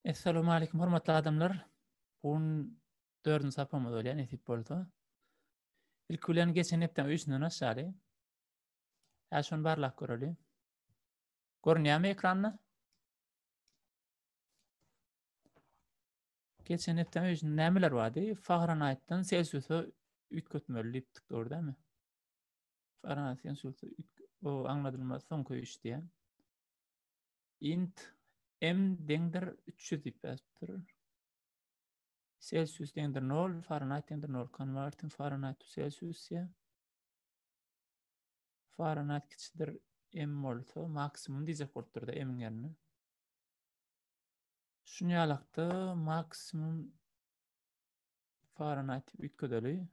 Assalamu alaykum hormatly adamlar. Bugün 4-nji sapamyz bolýan etip boldy. İlk bilen geçen hepden üýsünden aşaly. Häzir şonu barlap göreli. Görünýärmi ekranny? Geçen hepden üýsünden nämeler bardy? Fahrenheit'tan Celsius'a ütkötmeli dipdik doğru dämi? Fahrenheit'tan Celsius'a o aňladylmaz soňky üýş diýen. Int M deňdir 300 diýip ýazdypdyr. Celsius deňdir 0, Fahrenheit deňdir 0. Converting Fahrenheit to Celsius ýa. Fahrenheit kiçikdir M bolsa maksimum diýjek bolupdyr da M'in ýerine. Şunu ýalakdy maksimum Fahrenheit ütködeli.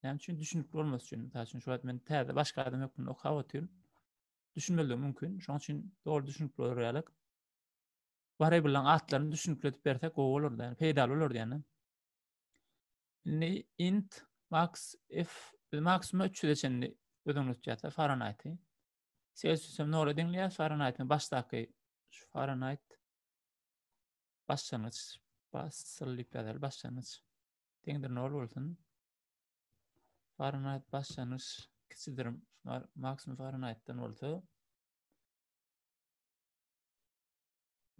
Näme üçin düşünip bolmas üçin. Taşyn şu wagt men täze başga adam ýok bunu okap otyryn. Düşünmelim mümkin. Şoň üçin dogry düşünip bolar ýalyk. Variableň atlaryny düşünip letip bersek o bolardy. Yani peýda bolardy ýani. Int max f maksimum 300 deçenli ödüňiz ýata Fahrenheit. Celsius hem nora deňleýär Fahrenheit'in başdaky şu Fahrenheit başlangıç başlangıç deňdir 0 bolsun. Fahrenheit başlangıç kiçikdir maksimum Fahrenheit'ten bolsa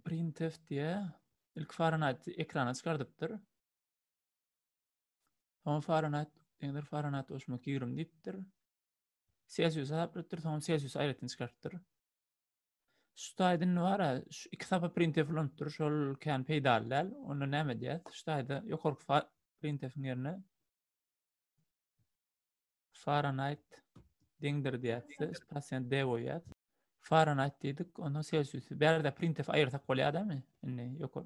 printf diye ilk Fahrenheit ekrana çykardypdyr. Ama Fahrenheit deňdir Fahrenheit oşmak 20 diýipdir. Celsius aýrypdyr, tamam Celsius aýratyn çykartdyr. Şutaýdyn wara, şu iki tapa printf bolandyr, şol kan peýdallar, onu näme diýär? Şutaýda ýokarky printf'in ýerine Fahrenheit deňdir diýär, spasiýan D boýar. Fahrenheit diýdik, onu Celsius. Berde printf aýyrsak bolýardymy? Indi ýokar.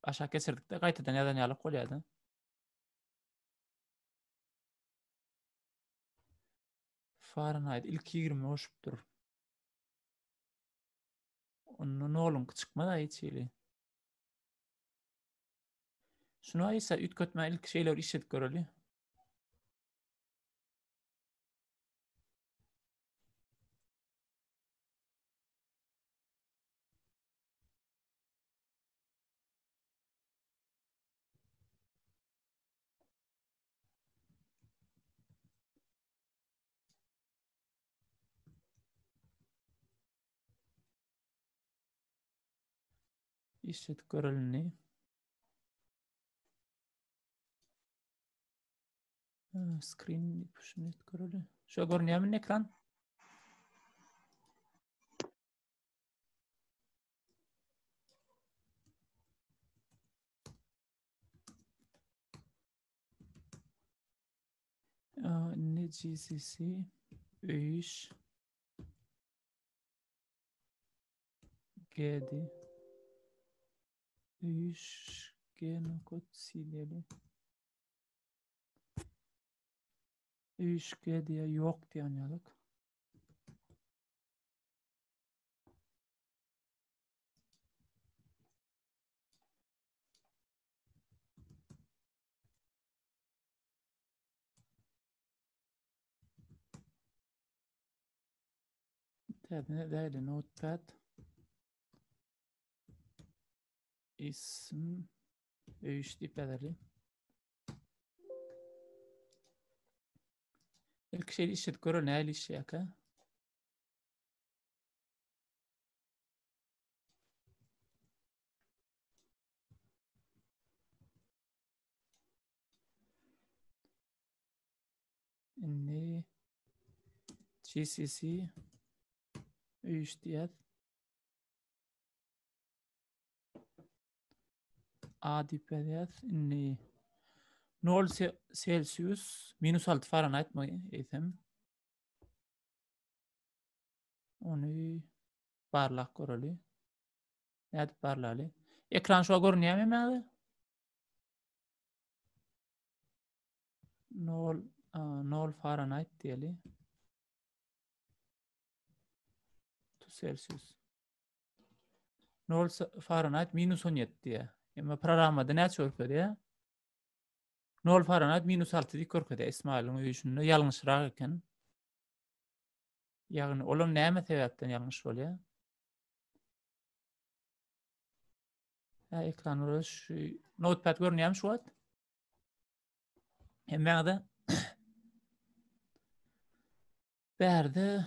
Aşağı kesirdik de gaýtadan ýazan ýalyk bolýardy. Fahrenheit ilk 20 oşupdyr. Onu nolun çıkmada hiç eli. Şunu aýsa ütkötme ilk şeyler işet göreli. İşet görelini. Screen pushnet göreli. Şu görünýärmi ekran? Ne GCC üýüş G'di. Üýüş G-nokot sileli. Üýüş G diýe ýok diýen ýalyk. Täze näde notepad ism üýüş diýip ýazarly. İlk şey işet görel näli iş ýaka? Indi GCC üýüş diýär. A diýip ýazýar. Indi 0 Celsius -6 Fahrenheit mi eýsem? Onu barlak göreli. Näde barlaly? Ekran şo görünýärmi mäňe? 0 Fahrenheit diýeli. To Celsius. 0 Fahrenheit -17 diýär. Emma programmada näçe görkezýär? 0 Fahrenheit -6 diýip görkezýär. Ismail'in üýüşünde ýalňyşrak eken. Ýagny olam näme sebäpden ýalňyş bolýar? ekran olaş notepad görünýärmi şu wagt? Hemmäňde bärde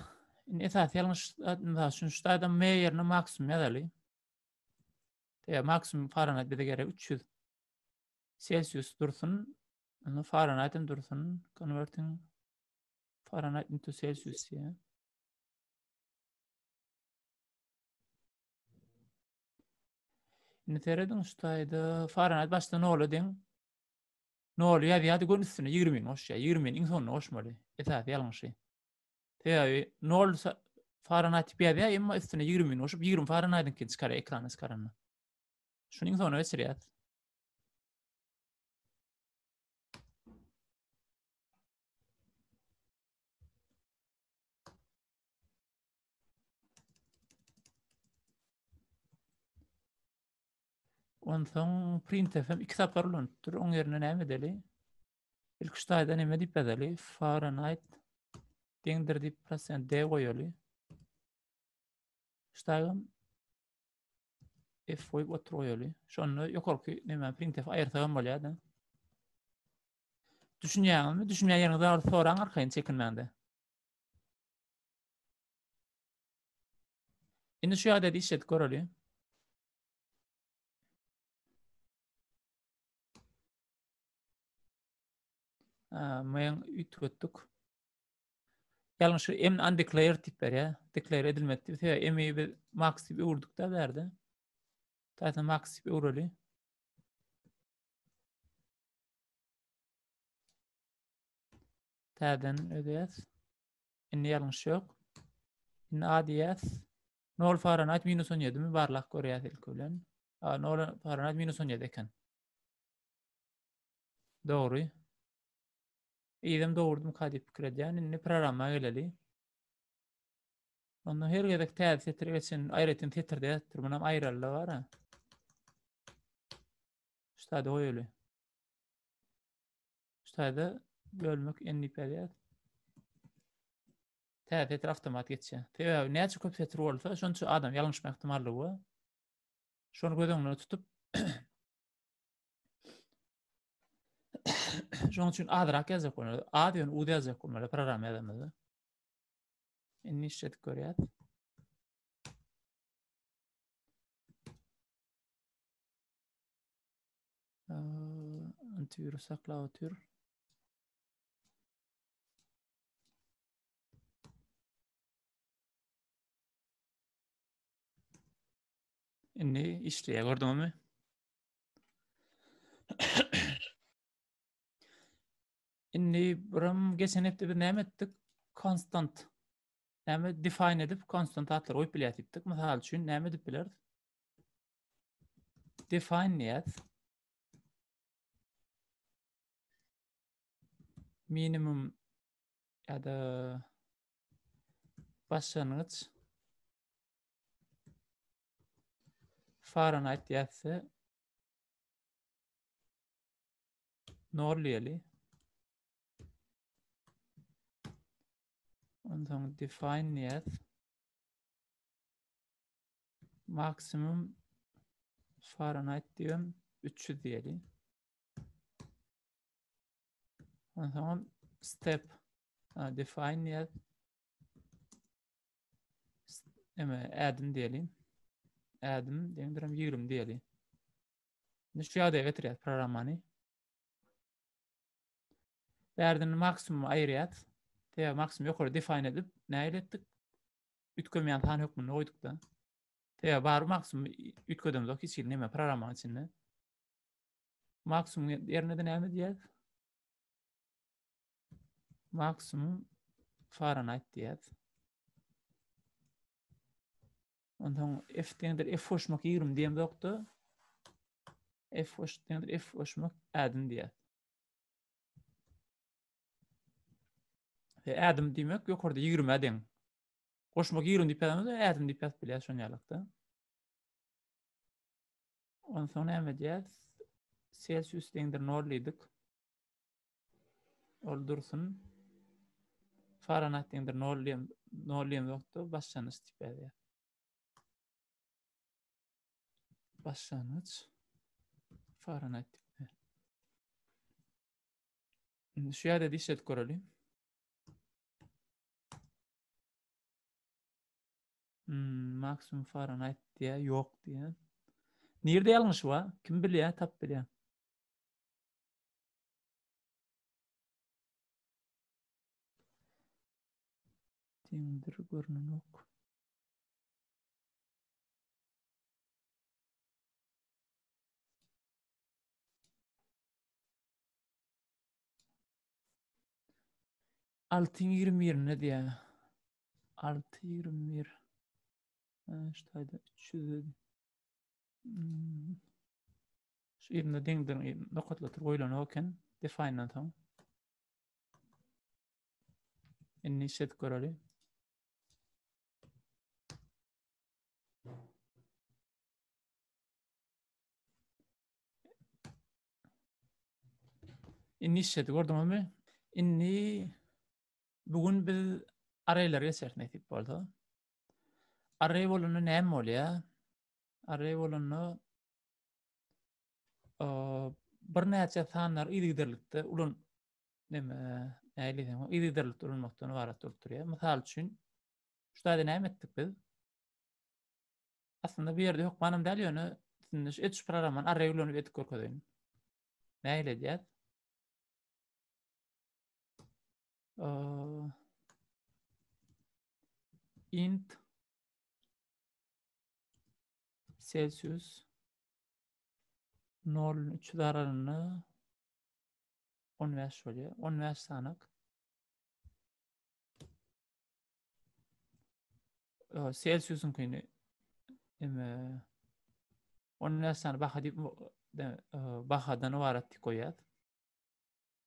esas ýalňyş şunu ştaýda M ýerine maksimum ýazaly. Maksimum Fahrenheit bize gerek 300 Celsius dursun. Onu Fahrenheit'in dursun. Converting Fahrenheit into Celsius ya. Ne teredin ştaýda Fahrenheit başda ne olu den? Ne olu ýa-da gün üstüne 20 hoş ya. 20'nin sonuna hoşmaly. Esas ýalňyşy. Nol Fahrenheit ýa-da emma üstüne 20 hoşup 20 Fahrenheit'in kin çykar ekrany çykarany. Şuning sonra öçürýär. Ondan printf'em 2 tapar ulanıpdyr. Oň ýerine näme edeli? İlk ştaýda näme diýip edeli? Fahrenheit deňdir diýip %d goýaly. Ştaýgam F goýup otur goýaly. Şonu ýokarky näme printf aýyrtagam bolýar da. Düşünýärmi? Düşünýän ýerinde soraň arkaýyn çekinmände. Indi şu ýagdaýda işlet göreli. Men ütgötdük. Ýalňyş em undeclared tip ber ya. Declare edilmedi. Em'i bir max diýip urduk da berdi. Taýda max diýip urali. Täden ödýäs. Indi ýalňyş ýok. Indi a diýäs. 0 Fahrenheit -17 mi barlak görýär ilk bilen. 0 Fahrenheit -17 eken. Dogry. Ýa-da dogurdum kadyp pikir edýän. Indi programma geleli. Onda her gedek täze setir geçen aýratyn setir diýär. Munam aýraly bar ha. Ştaýda goýaly. Ştaýda bölmek ennip edýär. Täze setir awtomat geçýär. Näçe köp setir bolsa şonça adam ýalňyşma ihtimallygy. Şonu gödüňde tutup şoň üçin adrak ýazak bolýar. A diýen u ýazak bolýar program ýazamyzy. Indi işletip görýär. Antivirus saklawatyr. Indi işleýär gördüňmi? Indi buram geçen hepde bir näme etdik? Constant. Näme define edip constant atlar goýup bilýärdik. Mysal üçin näme diýip biler? Define ýaz. Minimum ýa-da başlanyç Fahrenheit ýazsa 0 ýaly. Ondan define ýaz. Maksimum Fahrenheit diýem 300 diýeli. Ondan step define ýaz. Adım diýelim. Adım deňdirim 20 diýeli. Şu ýagdaýa getirýär programmany. Bärdin maksimum aýrýat. Maksimum ýokary define edip näme etdik? Ütkömýän tan hökmüni goýduk da. Bar maksimum ütködümiz hiç näme programmanyň içinde. Maksimum ýerine de näme diýär? Maksimum Fahrenheit diýär. Ondan F deňdir F hoşmak 20 diýem dokda. F hoş deňdir F hoşmak adım diýär. Adım diýmek ýokarda 20 adım. Hoşmak 20 diýip adım diýip bilýär şonu ýalykda. Ondan soň näme diýär? Celsius deňdir 0 diýdik. Ol dursun. Fahrenheit deňdir 0 diýem dokda başlanyç diýip. Başlanyç Fahrenheit. Şu ýerde diýişet göreli. Maksimum Fahrenheit diye yok diye. Nerede yanlış var? Kim bilýär, tap bilýär. Tengdir görünmek. Altı yirmi ne diýär? 621. İşte 300. Şu yerine dengdir nokatlatır goýlan oken define tam. Inni set göreli. Inni set gördüňizmi? Inni bugün biz arraylarga sertnetip boldy. Array bolany näme bolýar? Array bolany bir näçe sanlar ýigdirlikde ulan näme näýleýär? Ýigdirlikde ulanmakdan ibaret bolup durýar. Mysal üçin şu taýda näme etdik biz? Aslında bir ýerde ýok manam däl ýöne siz etüş programman array ulanyp etdik görkezýän. Näýle int Celsius 0-3 daranyny 15 bolýar. 15 sanak. Celsius'un köýni 15 sanak baha diýip bahadan ibaret goýar.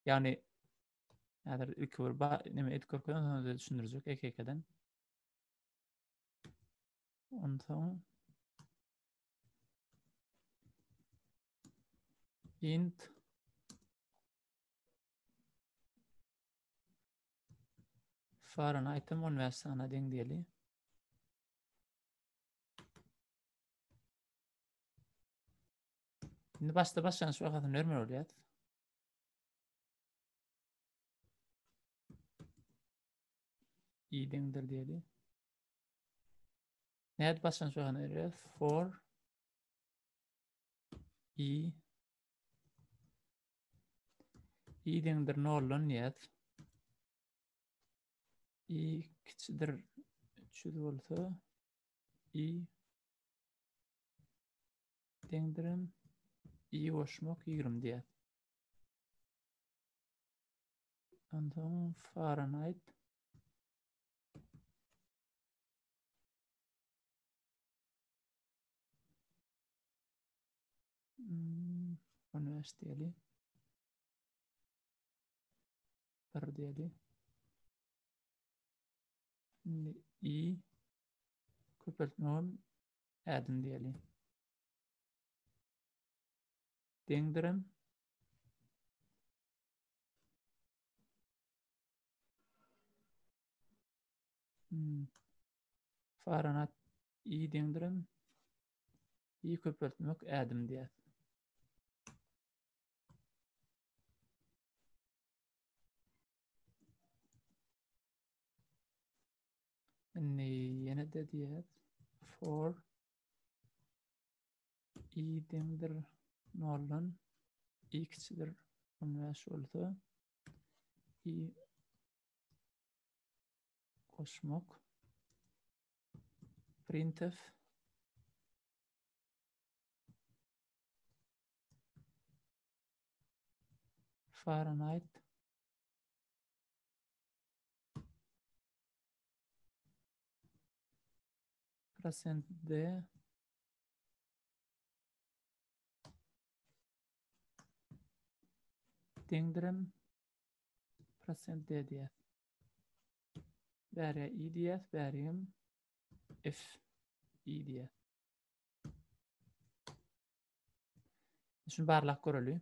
Yani näder ilk bir näme etip görkezýän onu düşündirjek eke-ekeden. Ondan int Fahrenheit 15 sana deň diýeli. Indi başlanýan şu wagtda näme bolýar? Deňdir diýeli. Näde başlanýan şu wagtda for deňdir 0 niyet. Kiçidir 300 bolsa deňdirim boşmak 20 diýär. Ondan Fahrenheit üniversiteli bir diýeli. Köpeltmegem ädim diýeli. Deňdirim Fahrenheit deňdirim köpeltmek ädim diýär. Ýene de diýär for deňdir 0 kiçidir 15 bolsa koşmak printf Fahrenheit % D deňdirim % D diýär. Bäri diýär, bärim F diýär. Şunu barlak göreli.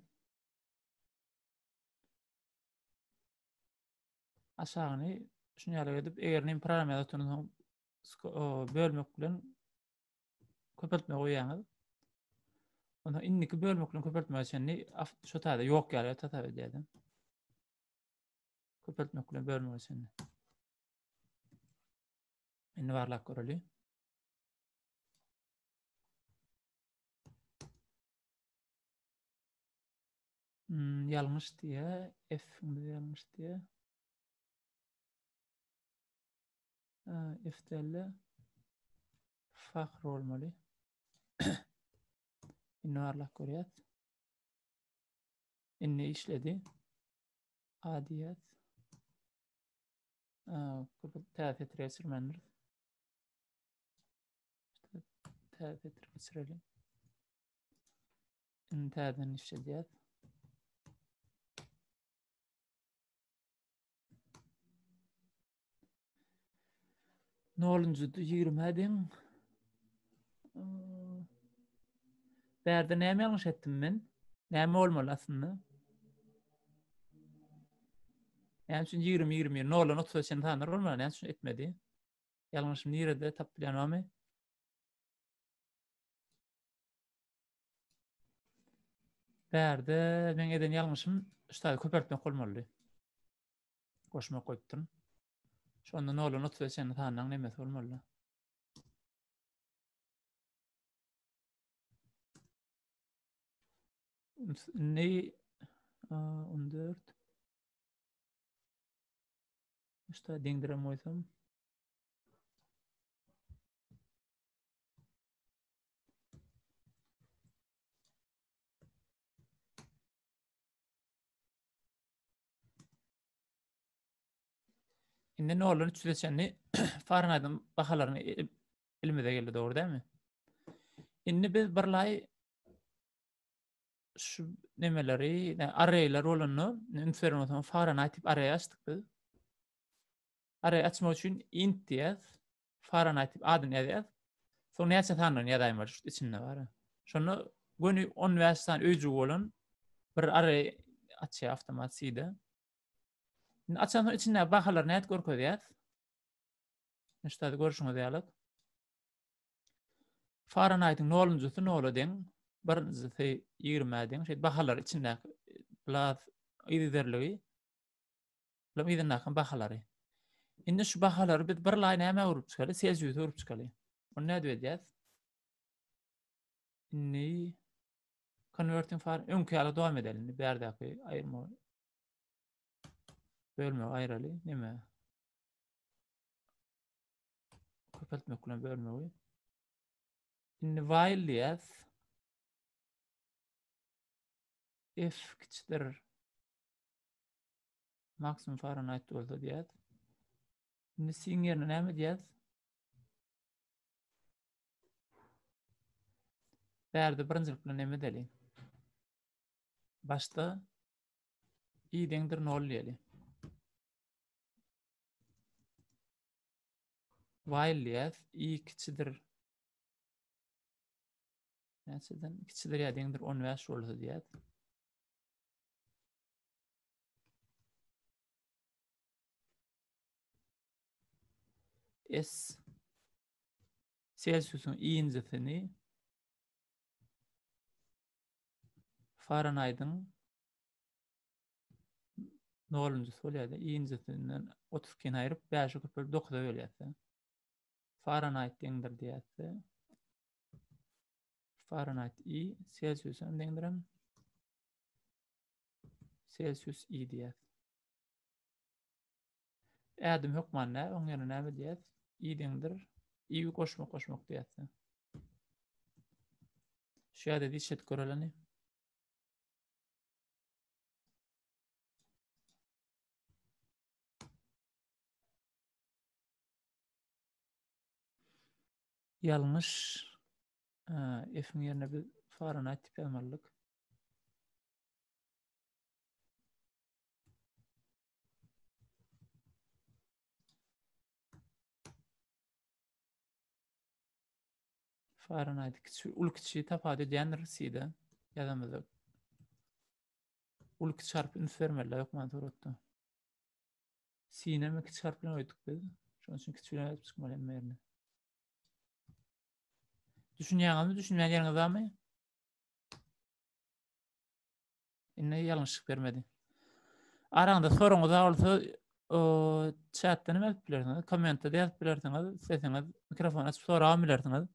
Aşagyny şunu ýaly edip egernem program ýazatdyňyz bölmek bilen köpeltme goýýaňyz. Onda inniki bölmekle köpeltmek içinni şu taýda ýok ýaly tata edýärdim. Köpeltmekle bölmek içinni. Inni barlak göreli. Ýalňyş diýe, F-ni ýalňyş diýe. F-däli fakr bolmaly. Inni barlak görýär. Inni işledi. Adiyat. Täze tresirmendir. Täze tresireli. Inni täzen işledýär. Noluncudy 20 ediň. Bärde näme ýalňyş etdim men? Näme bolmaly aslında? Yani çünkü 20 nolan 30 sen tanır olmalı. Yani çünkü etmedi. Ýalňyşym nirede tap bilýänmi? Bärde men eden ýalňyşym şeýle köpertmek bolmaly. Goşmak goýdum. Şonda nolan 30 sen tanýan näme bolmaly? Ne 14 işte deňdirem goýsam indi nolan 300 senni Fahrenheit'in bahalaryny elime geldi dogry dälmi? Indi biz birlaý şu nemeleri, arraylar bolany, infernotan Fahrenheit tip array açdyk biz. Array açmak üçin int diýär. Fahrenheit tip adyny ýazýar. Soň näçe tanryn ýadaýym bar şu içinde bar. Şonu göni 10 wästan öýjü bolan bir array açýar awtomatsida. Açan içinde bahalar näet görkezýär. Näçe görüşüňiz ýalyk. Fahrenheit'in nolunjusy nolu deň, birincisi 20 deň, şeýle bahalar içinde blaz ýerlerligi. Bilen ýerlerden bahalary. Indi şu bahalary biz bir laý näme urup çykary? Celsius urup çykary. Onu näde edýäs? Inni converting öňki ýaly dowam edelim. Bärdäki aýyrma bölme aýraly näme? Köpeltmek bilen bölme. Inni while diýäs. F kiçikdir maksimum Fahrenheit bolsa diýäs. Inni sin ýerine näme diýäs? Bärde birinjilik bilen näme deli? Başda i deňdir 0 diýeli. While diýäs i kiçikdir. Näçeden kiçikdir ýa deňdir 10 wäs bolsa diýäs. S Celsius'un iyincisini Fahrenheit'in noluncusu bolýardy. Iyincisinden 30 ken aýryp 5/9'a bölýärdi. Fahrenheit deňdir diýärdi. Fahrenheit i Celsius'un deňdirem Celsius i diýär. Ädim hökmanna oň ýerine näme diýär? I deňdir i goşmak diýär. Şu ýerde diýşet göreleni. Ýalňyş F'in ýerine bir Fahrenheit tip ýazmalyk. Fahrenheit ulkçy tapady diýendir side ýazamyzda. Ulk çarpy infermerler ýokman torotda. Sineme kiçik harf bilen oýdyk biz. Şoň üçin kiçik bilen ýazyp çykmaly emma ýerine. Düşünýäňizmi, düşünmän ýeriňiz barmy? Inne ýalňyşlyk bermedi. Araňda soruňyz bolsa, o chatda nime edip bilersiňiz? Kommentde ýazyp bilersiňiz, seseňiz mikrofon açyp soragy bilersiňiz.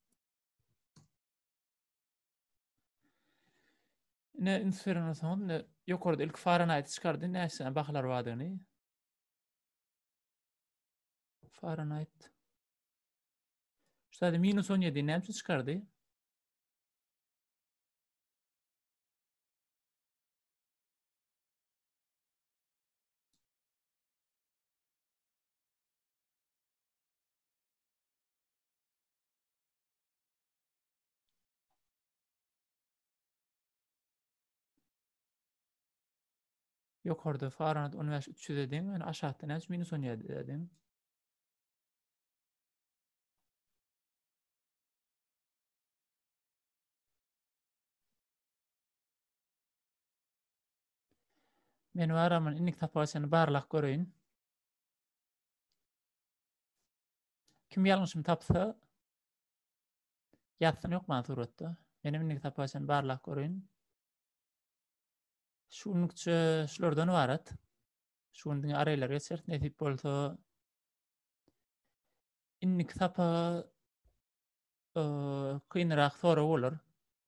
Ne Instagram'a ne ýokarda ilk Fahrenheit çykardy, näçe baklar wadyny. Fahrenheit. Şeýle -17 näçe çykardy? Ýokarda Fahrenheit 300 dediň, ýani aşagda näçe -17 dediň. Men baramyň innik tapasyny barlak göreýin. Kim ýalňyşymy tapsa ýatsyn ýokma suratda. Menim innik tapasyny barlak göreýin. Şunlukça şulardan barat. Şundan araýlar geçer. Nädip bolsa innik tapa kynrak sora bolar.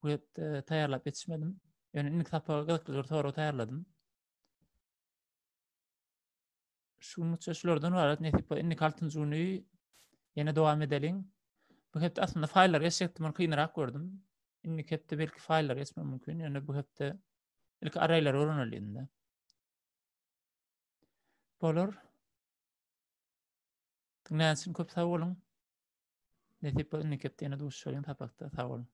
Bu hepde taýýarlap ýetişmedim. Ýani innik tapa gyzykly sora taýýarladym. Şunlukça şulardan barat. Nädip innik 6-njy güni ýene dowam edeliň. Bu hepde aslında faýllar geçekdim, kynrak gördüm. Innik hepde belki faýllar geçmem mümkin. Ýani bu hepde ilk araýlar öwrenilýärinde. Bolar. Näçin köp sag bolun. Nädip innik hepde ýene duşşalyň tapakda sag bolun.